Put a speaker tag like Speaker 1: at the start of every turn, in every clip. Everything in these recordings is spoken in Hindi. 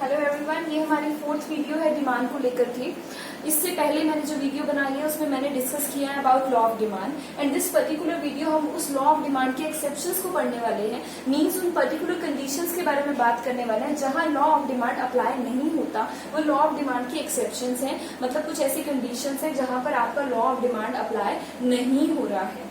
Speaker 1: हेलो एवरीवन, ये हमारी 4th वीडियो है डिमांड को लेकर के। इससे पहले मैंने जो वीडियो बनाई है उसमें मैंने डिस्कस किया है about law of demand and this particular video हम उस लॉ ऑफ डिमांड के एक्सेप्शंस को पढ़ने वाले हैं। मींस उन पर्टिकुलर कंडीशंस के बारे में बात करने वाले हैं जहां लॉ ऑफ डिमांड अप्लाई नहीं होता, वो लॉ ऑफ डिमांड की एक्सेप्शंस हैं। मतलब कुछ ऐसी कंडीशंस हैं जहां पर आपका लॉ ऑफ डिमांड अप्लाई नहीं हो रहा है।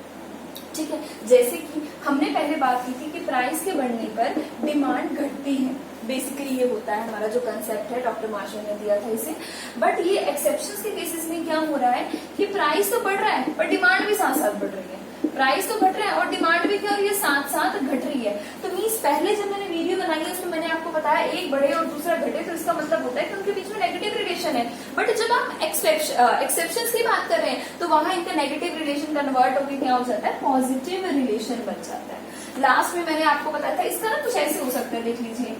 Speaker 1: ठीक है, जैसे कि हमने पहले बात की थी कि प्राइस के बढ़ने पर डिमांड घटती है। बेसिकली ये होता है हमारा जो कंसेप्ट है, डॉक्टर मार्शल ने दिया था इसे। बट ये एक्सेप्शंस के केसेस में क्या हो रहा है कि प्राइस तो बढ़ रहा है पर डिमांड भी साथ साथ बढ़ रही है। प्राइस तो घट रहा है और डिमांड भी क्या हो रही है, साथ साथ घट रही है। तो मीन्स पहले जब मैंने वीडियो बनाई है उसमें मैंने आपको बताया एक बढ़े और दूसरा घटे, तो इसका मतलब होता है कि उनके बीच में नेगेटिव रिलेशन है। बट जब हम एक्सेप्शंस की बात कर रहे हैं तो वहां इनका नेगेटिव रिलेशन कन्वर्ट होकर क्या हो जाता है, पॉजिटिव रिलेशन बन जाता है। लास्ट में मैंने आपको बताया था इसका ना कुछ ऐसे हो सकता है, देख लीजिए।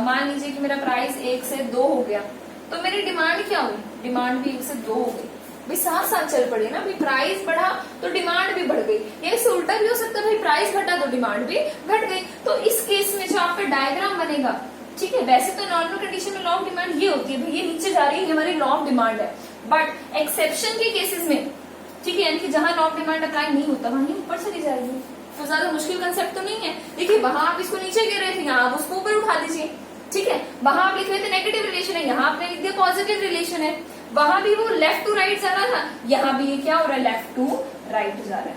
Speaker 1: मान लीजिए कि मेरा प्राइस 1 से 2 हो गया तो मेरी डिमांड क्या हुई, डिमांड भी 1 से 2 हो गई। भाई साथ साथ चल पड़े ना, भाई प्राइस बढ़ा तो डिमांड भी बढ़ गई। ये इससे उल्टा भी हो सकता है, भाई प्राइस घटा तो डिमांड भी घट गई। तो इस केस में जो आपका डायग्राम बनेगा, ठीक है, वैसे तो नॉर्मल कंडीशन में लॉ ऑफ डिमांड ये होती है, भाई ये नीचे जा रही है, ये हमारी लॉ ऑफ डिमांड है। बट एक्सेप्शन के केसेस में, ठीक है, यानी कि जहां लॉ ऑफ डिमांड अप्लाई नहीं होता वहीं ऊपर चली जाएगी। तो ज्यादा मुश्किल कंसेप्ट तो नहीं है। देखिए वहां आप इसको नीचे गिर रहे थे, यहाँ आप उसको ऊपर उठा दीजिए। ठीक है, वहां आप लिख रहे थे नेगेटिव रिलेशन है, यहाँ आपने लिख दिया पॉजिटिव रिलेशन है। वहां भी वो लेफ्ट टू राइट जा रहा था, यहाँ भी ये क्या हो रहा है, लेफ्ट टू राइट जा रहा है।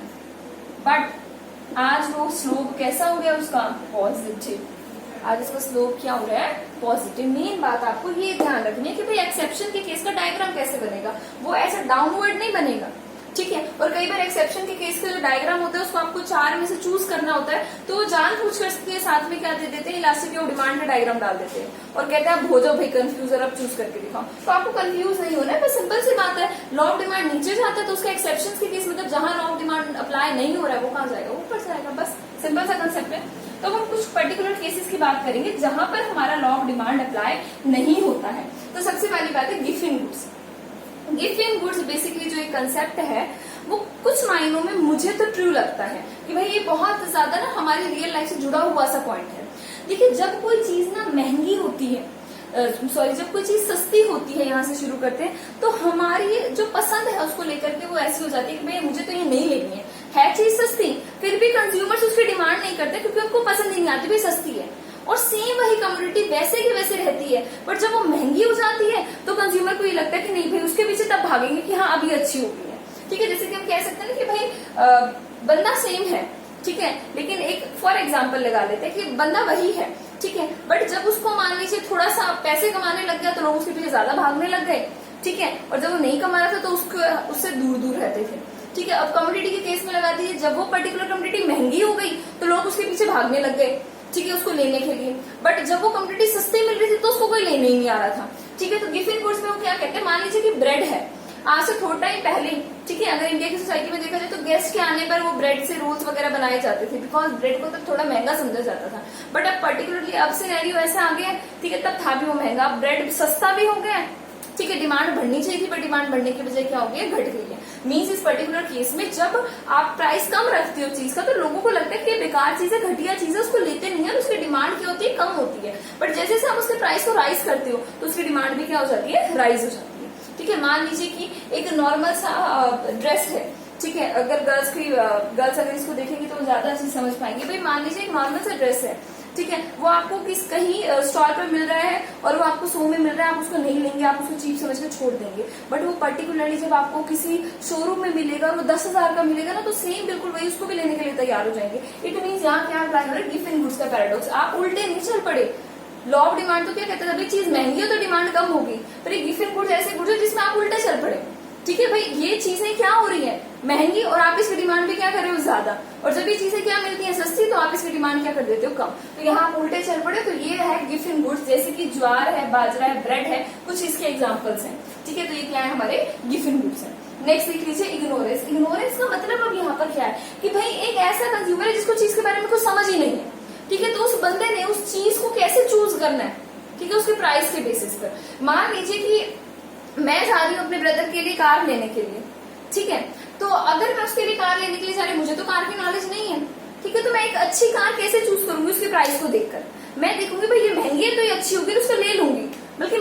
Speaker 1: बट आज वो स्लोप कैसा हो गया उसका, पॉजिटिव। आज इसका स्लोप क्या हो रहा है, पॉजिटिव। मेन बात आपको ये ध्यान रखनी है कि भाई एक्सेप्शन के केस का डायग्राम कैसे बनेगा, वो ऐसा डाउनवर्ड नहीं बनेगा। ठीक है, और कई बार एक्सेप्शन के केस का जो डायग्राम होता है उसको आपको 4 में से चूज करना होता है, तो वो जानबूझ कर साथ में क्या दे देते हैं, इलास्टिक और डिमांड का डायग्राम डाल देते हैं और कहते हैं आप हो जाओ भाई कंफ्यूज, और अब चूज करके दिखाओ। तो आपको कंफ्यूज नहीं होना है, बस सिंपल सी बात है। लॉ ऑफ डिमांड नीचे जाता है तो उसका एक्सेप्शन के केस मतलब जहां लॉ ऑफ डिमांड अप्लाई नहीं हो रहा है वो कहां जाएगा, ऊपर जाएगा। बस सिंपल सा कंसेप्ट है। तो हम कुछ पर्टिकुलर केसेस की बात करेंगे जहां पर हमारा लॉ ऑफ डिमांड अप्लाई नहीं होता है। तो सबसे पहली बात है gift in goods. Gift in goods basically जो एक कंसेप्ट है वो कुछ मायनों में मुझे तो ट्रू लगता है कि भाई ये बहुत ज्यादा ना हमारी रियल लाइफ से जुड़ा हुआ सा पॉइंट है। देखिए जब कोई चीज ना महंगी होती है, जब कोई चीज सस्ती होती है, यहाँ से शुरू करते हैं, तो हमारी जो पसंद है उसको लेकर के वो ऐसी हो जाती है कि भाई मुझे तो ये नहीं लेनी है चीज सस्ती, फिर भी कंज्यूमर्स उसकी डिमांड नहीं करते क्योंकि उनको पसंद ही नहीं आती, भाई सस्ती है। और सेम वही कम्युनिटी वैसे की वैसे रहती है, बट जब वो महंगी हो जाती है तो कंज्यूमर को ये लगता है कि नहीं भाई उसके पीछे तब भागेंगे कि हाँ अभी अच्छी हो गई है। ठीक है, जैसे कि हम कह सकते हैं ना कि भाई बंदा सेम है, ठीक है, लेकिन एक फॉर एग्जाम्पल लगा लेते हैं कि बंदा वही है, ठीक है, बट जब उसको मान लीजिए थोड़ा सा पैसे कमाने लग गया तो लोग उसके पीछे ज्यादा भागने लग गए। ठीक है, और जब वो नहीं कमा रहा था तो उससे दूर दूर रहते थे। ठीक है, अब कम्युनिटी के केस में लगा दीजिए, जब वो पर्टिकुलर कम्युनिटी महंगी हो गई तो लोग उसके पीछे भागने लग गए, ठीक है, उसको लेने के लिए। बट जब वो कम्युनिटी सस्ती मिल रही थी तो उसको कोई लेने ही नहीं आ रहा था। ठीक है, तो गिफ्ट इन गुड्स में वो क्या कहते हैं, मान लीजिए कि ब्रेड है, आज से थोड़ा टाइम पहले, ठीक है, अगर इंडिया की सोसाइटी में देखा जाए तो गेस्ट के आने पर वो ब्रेड से रोल्स वगैरह बनाए जाते थे, बिकॉज ब्रेड को तब थोड़ा महंगा समझा जाता था। बट अब पर्टिकुलरली अब सिनेरियो ऐसा आ गया, ठीक है, तब था भी वो महंगा, अब ब्रेड सस्ता भी हो गया। ठीक है, डिमांड बढ़नी चाहिए थी पर डिमांड बढ़ने की बजाय क्या हो गया, घट गई है। मीन्स इस पर्टिकुलर केस में जब आप प्राइस कम रखते हो चीज का तो लोगों को लगता है कि बेकार चीज है, घटिया चीज है, उसको लेते नहीं है, उसकी डिमांड क्या होती है, कम होती है। बट जैसे जैसे आप उसके प्राइस को राइज करते हो तो उसकी डिमांड भी क्या हो जाती है, राइज हो जाती है। ठीक है, मान लीजिए कि एक नॉर्मल सा ड्रेस है, ठीक है, अगर गर्ल्स अगर इसको देखेंगे तो वो ज्यादा अच्छी समझ पाएंगे। भाई मान लीजिए एक नॉर्मल सा ड्रेस है, ठीक है, वो आपको कहीं स्टॉल पर मिल रहा है और वो आपको 100 में मिल रहा है, आप उसको नहीं लेंगे, आप उसको चीप समझ के छोड़ देंगे। बट वो पर्टिकुलरली जब आपको किसी शोरूम में मिलेगा और वो 10,000 का मिलेगा ना, तो सेम बिल्कुल वही उसको भी लेने के लिए तैयार हो जाएंगे। इट मीन्स यहाँ क्या अप्लाई हो रहा है, गिफ्ट इन गुड्स का पैराडॉक्स। आप उल्टे नहीं चल पड़े। लॉ ऑफ डिमांड तो क्या कहता है, चीज महंगी हो तो डिमांड कम होगी, पर ये गिफ्ट इन गुड्स ऐसे गुड्स है जिसमें आप उल्टे चल पड़े। ठीक है, भाई ये चीजें क्या हो रही है, महंगी, और आप इसकी डिमांड भी क्या कर रहे हो, ज्यादा। और जब ये चीजें क्या मिलती है, सस्ती, तो आप इसकी डिमांड क्या कर देते हो, कम। तो यहाँ आप उल्टे चल पड़े। तो ये है गिफ्ट इन गुड्स, जैसे कि ज्वार है, बाजरा है, ब्रेड है, कुछ इसके एग्जाम्पल्स हैं। ठीक है, तो ये क्या है, हमारे गिफ्ट इन गुड्स है। नेक्स्ट देख लीजिए इग्नोरेंस। इग्नोरेंस का मतलब अब यहाँ पर क्या है कि भाई एक ऐसा कंज्यूमर है जिसको चीज के बारे में कुछ समझ ही नहीं है। ठीक है, तो उस बंदे ने उस चीज को कैसे चूज करना है, ठीक है, उसके प्राइस के बेसिस पर। मान लीजिए कि मैं जा रही हूँ अपने ब्रदर के लिए कार लेने के लिए, ठीक है, तो अगर मैं उसके लिए कार लेने के लिए जा रही हूँ, मुझे तो कार की नॉलेज नहीं है, ठीक है, तो मैं एक अच्छी कार कैसे चूज करूंगी, उसके प्राइस को देखकर। मैं देखूंगी भाई ये महंगी है तो ये अच्छी होगी, उसको ले लूंगी।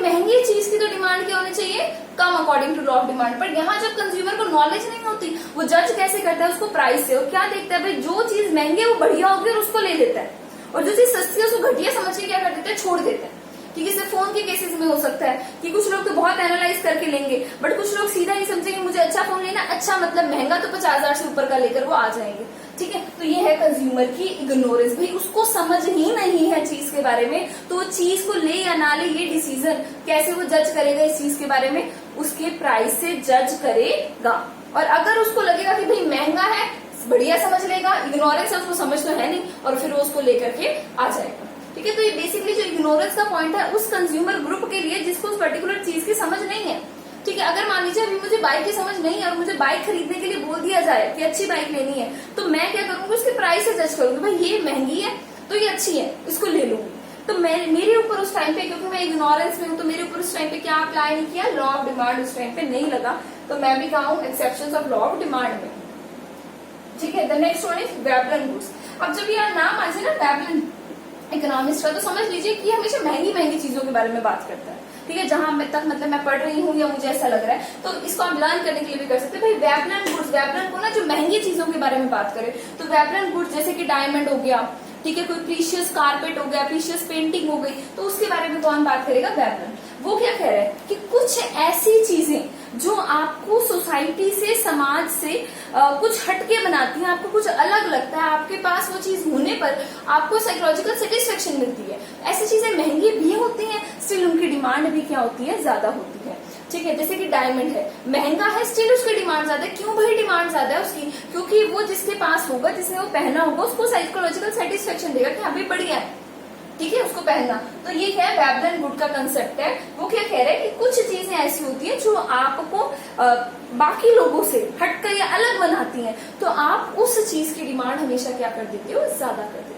Speaker 1: महंगी चीज की तो डिमांड क्या होनी चाहिए, कम according to law of demand. पर यहाँ जब कंज्यूमर को नॉलेज नहीं होती, वो जज कैसे करता है उसको प्राइस से, और क्या देखता है भाई जो चीज महंगी है वो बढ़िया होगी और उसको ले लेता है, और जो चीज सस्ती है उसको घटिया समझ के क्या कर देते हैं, छोड़ देते हैं। ठीक है, सिर्फ फोन के केसेस में हो सकता है कि कुछ लोग तो बहुत एनालाइज करके लेंगे, बट कुछ लोग सीधा नहीं समझेंगे मुझे अच्छा फोन लेना, अच्छा मतलब महंगा तो 50,000 से ऊपर का लेकर वो आ जाएंगे। ठीक है, तो ये है कंज्यूमर की इग्नोरेंस, भाई उसको समझ ही नहीं है चीज के बारे में, तो वो चीज को ले या ना ले ये डिसीजन कैसे वो जज करेगा इस चीज के बारे में, उसके प्राइस से जज करेगा। और अगर उसको लगेगा कि भाई महंगा है, बढ़िया समझ लेगा, इग्नोरेंस है उसको समझ तो है नहीं, और फिर वो उसको लेकर के आ जाएगा। ठीक है, तो ये बेसिकली जो इग्नोरेंस का पॉइंट है उस कंज्यूमर ग्रुप के लिए जिसको उस पर्टिकुलर चीज की समझ नहीं है। ठीक है, अगर मान लीजिए अभी मुझे बाइक की समझ नहीं है और मुझे बाइक खरीदने के लिए बोल दिया जाए कि अच्छी बाइक लेनी है, तो मैं क्या करूंगी, उसके प्राइस से जज करूंगी, भाई ये महंगी है तो ये अच्छी है, इसको ले लूंगी। तो मेरे ऊपर उस टाइम पे, क्योंकि मैं इग्नोरेंस में हूँ, तो मेरे ऊपर उस टाइम पे क्या अप्लाई नहीं किया, लॉ ऑफ डिमांड उस टाइम पे नहीं लगा, तो मैं भी कहा हूँ exception of law of demand में। ठीक है, the next one is Veblen goods. अब जब यह नाम आ जाए ना वेबलन इकोनॉमिस्ट का, तो समझ लीजिए कि हमेशा महंगी महंगी चीजों के बारे में बात करता है। ठीक है, जहां तक मतलब मैं पढ़ रही हूँ या मुझे ऐसा लग रहा है, तो इसको आप लर्न करने के लिए भी कर सकते हैं। भाई वेबलन गुड्स, वेबलन को ना जो महंगी चीजों के बारे में बात करें, तो वेबलन गुड्स जैसे कि डायमंड हो गया, ठीक है, कोई प्रीशियस कारपेट हो गया, प्रीशियस पेंटिंग हो गई, तो उसके बारे में कौन बात करेगा, वेबलन। वो क्या कह रहा है कि कुछ ऐसी चीजें जो आपको सोसाइटी से, समाज से कुछ हटके बनाती हैं, आपको कुछ अलग लगता है, आपके पास वो चीज होने पर आपको साइकोलॉजिकल सेटिस्फेक्शन मिलती है, ऐसी चीजें महंगी भी होती हैं, स्टिल उनकी डिमांड भी क्या होती है, ज्यादा होती है। ठीक है, जैसे कि डायमंड है, महंगा है, स्टिल उसकी डिमांड ज्यादा है। क्यों भाई डिमांड ज्यादा है उसकी, क्योंकि वो जिसके पास होगा, जिसने वो पहना होगा, उसको साइकोलॉजिकल सेटिस्फेक्शन देगा कि हाँ भाई बढ़िया है, ठीक है, उसको पहनना। तो ये है वेबलन गुड का कंसेप्ट है। वो क्या कह रहे हैं कि कुछ चीजें ऐसी होती हैं जो आपको बाकी लोगों से हटकर या अलग बनाती हैं, तो आप उस चीज की डिमांड हमेशा क्या कर देते हो, ज्यादा कर देते हो।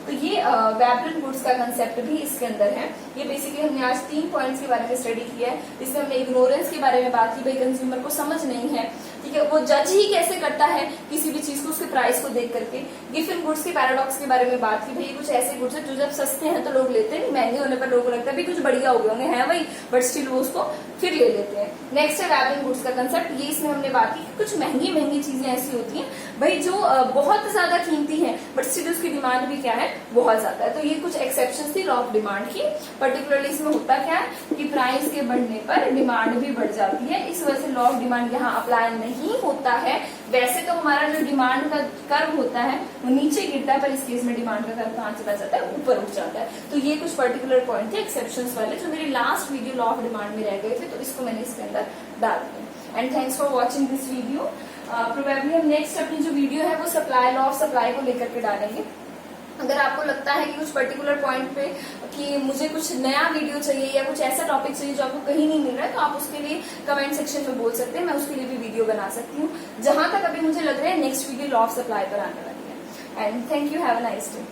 Speaker 1: तो ये वेबलन गुड्स का कंसेप्ट भी इसके अंदर है। ये बेसिकली हमने आज 3 पॉइंट्स के बारे में स्टडी किया है। इसमें हमने इग्नोरेंस के बारे में बात की, भाई कंज्यूमर को समझ नहीं है, ठीक है, वो जज ही कैसे करता है किसी भी चीज को उसके प्राइस को देख करके। गिफिन गुड्स के पैराडॉक्स के बारे में बात की, भाई कुछ ऐसे गुड्स है जो जब सस्ते हैं तो लोग लेते हैं, महंगे होने पर लोगों को लगता है भाई कुछ बढ़िया हो गए होंगे, है भाई, बट स्टिल वो उसको फिर ले लेते हैं। नेक्स्ट है वेबलन गुड्स का कंसेप्ट। ये इसमें हमने बात की कुछ महंगी महंगी चीजें ऐसी होती हैं भाई जो बहुत ज्यादा कीमती है, बट स्टिल उसकी डिमांड भी क्या है, बहुत ज्यादा है। तो ये कुछ एक्सेप्शन थी लॉ ऑफ डिमांड की। पर्टिकुलरली इसमें होता क्या है कि प्राइस के बढ़ने पर डिमांड भी बढ़ जाती है, इस वजह से लॉ ऑफ डिमांड यहाँ अप्लाई नहीं होता है। वैसे तो हमारा जो डिमांड का कर्व होता है वो नीचे गिरता है, पर इस केस में डिमांड का कर्व कहाँ चला जाता है, ऊपर उठ जाता है। तो ये कुछ पर्टिकुलर पॉइंट थे एक्सेप्शंस वाले, जो मेरी last video law of demand में रह गए थे, तो इसको मैंने इसके अंदर डाल दिया। And thanks for watching this video. Probably हम नेक्स्ट अपनी जो वीडियो है वो सप्लाई, लॉ ऑफ सप्लाई को लेकर के डालेंगे। अगर आपको लगता है कि कुछ पर्टिकुलर पॉइंट पे कि मुझे कुछ नया वीडियो चाहिए या कुछ ऐसा टॉपिक चाहिए जो आपको कहीं नहीं मिल रहा है, तो आप उसके लिए कमेंट सेक्शन में बोल सकते हैं, मैं उसके लिए भी वीडियो बना सकती हूँ। जहां तक अभी मुझे लग रहा है next video law of supply पर आने वाली है। And thank you, have a nice day.